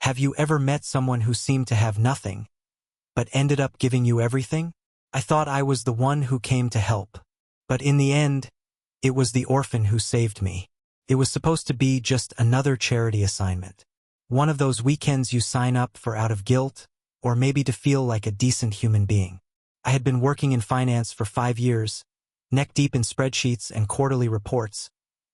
Have you ever met someone who seemed to have nothing, but ended up giving you everything? I thought I was the one who came to help. But in the end, it was the orphan who saved me. It was supposed to be just another charity assignment. One of those weekends you sign up for out of guilt, or maybe to feel like a decent human being. I had been working in finance for 5 years, neck-deep in spreadsheets and quarterly reports,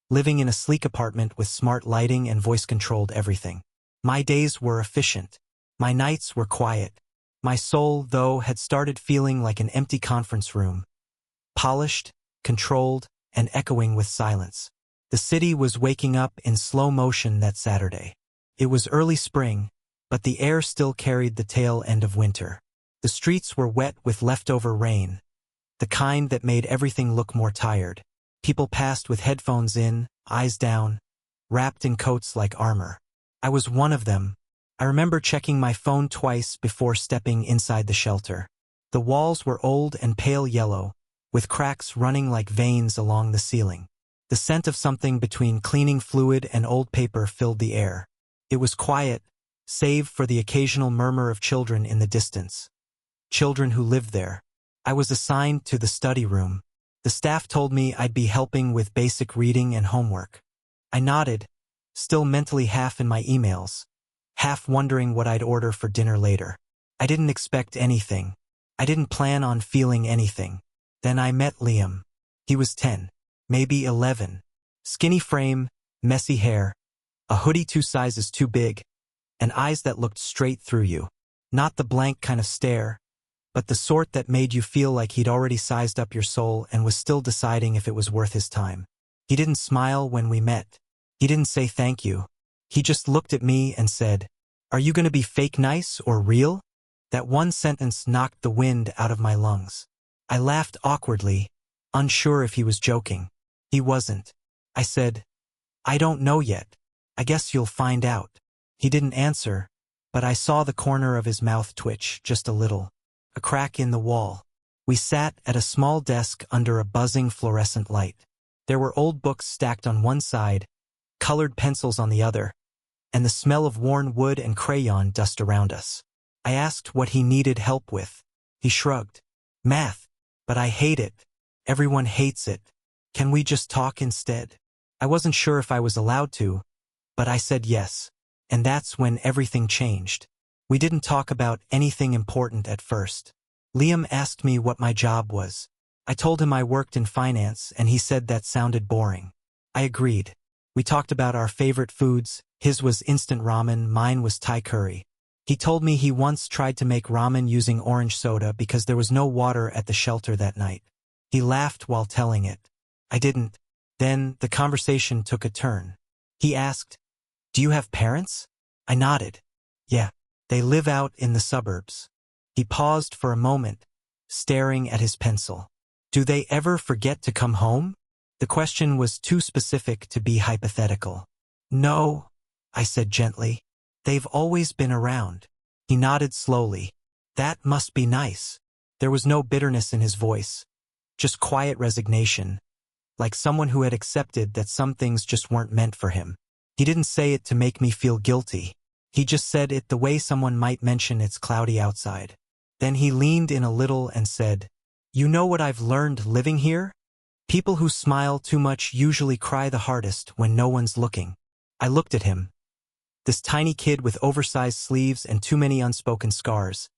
living in a sleek apartment with smart lighting and voice-controlled everything. My days were efficient. My nights were quiet. My soul, though, had started feeling like an empty conference room, polished, controlled, and echoing with silence. The city was waking up in slow motion that Saturday. It was early spring, but the air still carried the tail end of winter. The streets were wet with leftover rain, the kind that made everything look more tired. People passed with headphones in, eyes down, wrapped in coats like armor. I was one of them. I remember checking my phone twice before stepping inside the shelter. The walls were old and pale yellow, with cracks running like veins along the ceiling. The scent of something between cleaning fluid and old paper filled the air. It was quiet, save for the occasional murmur of children in the distance. Children who lived there. I was assigned to the study room. The staff told me I'd be helping with basic reading and homework. I nodded, still mentally half in my emails, half wondering what I'd order for dinner later. I didn't expect anything. I didn't plan on feeling anything. Then I met Liam. He was 10, maybe 11. Skinny frame, messy hair, a hoodie 2 sizes too big, and eyes that looked straight through you. Not the blank kind of stare, but the sort that made you feel like he'd already sized up your soul and was still deciding if it was worth his time. He didn't smile when we met. He didn't say thank you. He just looked at me and said, "Are you going to be fake nice or real?" That one sentence knocked the wind out of my lungs. I laughed awkwardly, unsure if he was joking. He wasn't. I said, "I don't know yet. I guess you'll find out." He didn't answer, but I saw the corner of his mouth twitch just a little. A crack in the wall. We sat at a small desk under a buzzing fluorescent light. There were old books stacked on one side, colored pencils on the other, and the smell of worn wood and crayon dust around us. I asked what he needed help with. He shrugged. "Math. But I hate it. Everyone hates it. Can we just talk instead?" I wasn't sure if I was allowed to, but I said yes. And that's when everything changed. We didn't talk about anything important at first. Liam asked me what my job was. I told him I worked in finance, and he said that sounded boring. I agreed. We talked about our favorite foods. His was instant ramen, mine was Thai curry. He told me he once tried to make ramen using orange soda because there was no water at the shelter that night. He laughed while telling it. I didn't. Then the conversation took a turn. He asked, "Do you have parents?" I nodded. "Yeah. They live out in the suburbs." He paused for a moment, staring at his pencil. "Do they ever forget to come home?" The question was too specific to be hypothetical. "No," I said gently. "They've always been around." He nodded slowly. "That must be nice." There was no bitterness in his voice, just quiet resignation, like someone who had accepted that some things just weren't meant for him. He didn't say it to make me feel guilty. He just said it the way someone might mention it's cloudy outside. Then he leaned in a little and said, "You know what I've learned living here? People who smile too much usually cry the hardest when no one's looking." I looked at him. This tiny kid with oversized sleeves and too many unspoken scars.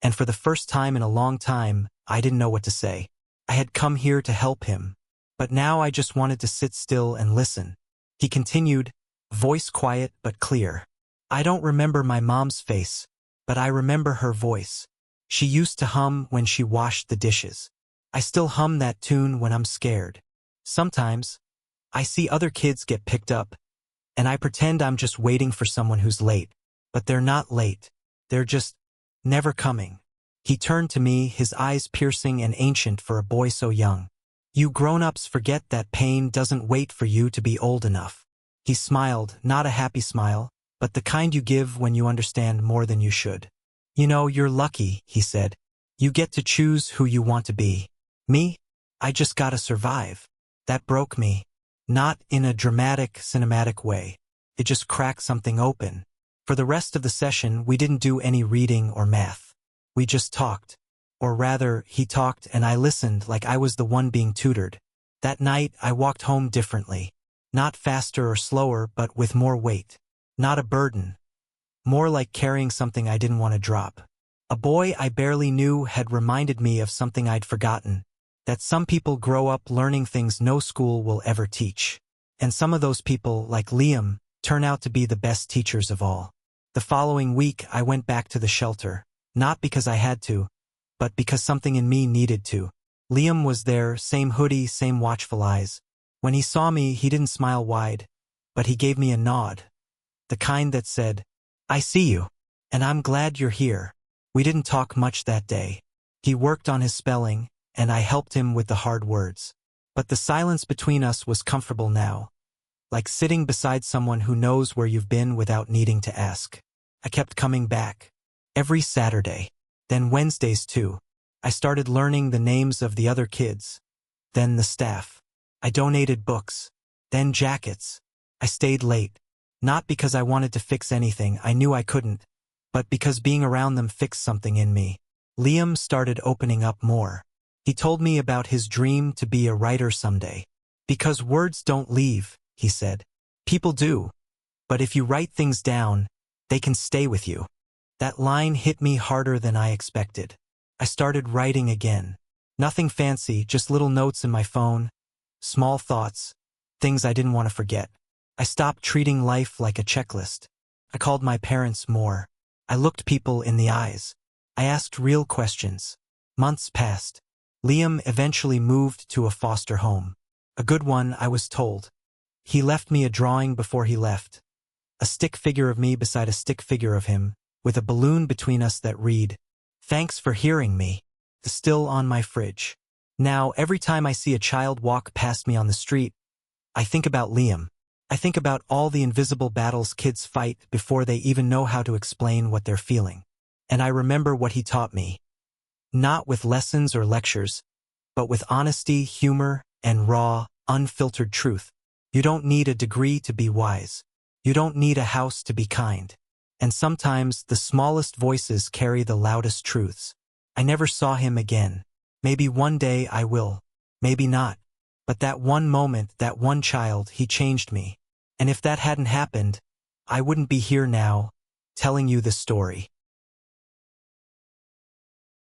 And for the first time in a long time, I didn't know what to say. I had come here to help him, but now I just wanted to sit still and listen. He continued, voice quiet but clear. "I don't remember my mom's face, but I remember her voice. She used to hum when she washed the dishes. I still hum that tune when I'm scared. Sometimes, I see other kids get picked up, and I pretend I'm just waiting for someone who's late. But they're not late. They're just never coming." He turned to me, his eyes piercing and ancient for a boy so young. "You grown-ups forget that pain doesn't wait for you to be old enough." He smiled, not a happy smile, but the kind you give when you understand more than you should. "You know, you're lucky," he said. "You get to choose who you want to be. Me? I just gotta survive." That broke me. Not in a dramatic, cinematic way. It just cracked something open. For the rest of the session, we didn't do any reading or math. We just talked. Or rather, he talked and I listened like I was the one being tutored. That night, I walked home differently. Not faster or slower, but with more weight. Not a burden. More like carrying something I didn't want to drop. A boy I barely knew had reminded me of something I'd forgotten. That some people grow up learning things no school will ever teach. And some of those people, like Liam, turn out to be the best teachers of all. The following week, I went back to the shelter. Not because I had to, but because something in me needed to. Liam was there, same hoodie, same watchful eyes. When he saw me, he didn't smile wide, but he gave me a nod. The kind that said, "I see you, and I'm glad you're here." We didn't talk much that day. He worked on his spelling, and I helped him with the hard words. But the silence between us was comfortable now. Like sitting beside someone who knows where you've been without needing to ask. I kept coming back. Every Saturday. Then Wednesdays too. I started learning the names of the other kids. Then the staff. I donated books. Then jackets. I stayed late. Not because I wanted to fix anything, I knew I couldn't. But because being around them fixed something in me. Liam started opening up more. He told me about his dream to be a writer someday. Because words don't leave, he said. People do. But if you write things down, they can stay with you. That line hit me harder than I expected. I started writing again. Nothing fancy, just little notes in my phone. Small thoughts. Things I didn't want to forget. I stopped treating life like a checklist. I called my parents more. I looked people in the eyes. I asked real questions. Months passed. Liam eventually moved to a foster home. A good one, I was told. He left me a drawing before he left. A stick figure of me beside a stick figure of him, with a balloon between us that read, "Thanks for hearing me." Still on my fridge. Now, every time I see a child walk past me on the street, I think about Liam. I think about all the invisible battles kids fight before they even know how to explain what they're feeling. And I remember what he taught me. Not with lessons or lectures, but with honesty, humor, and raw, unfiltered truth. You don't need a degree to be wise. You don't need a house to be kind. And sometimes the smallest voices carry the loudest truths. I never saw him again. Maybe one day I will. Maybe not. But that one moment, that one child, he changed me. And if that hadn't happened, I wouldn't be here now, telling you this story.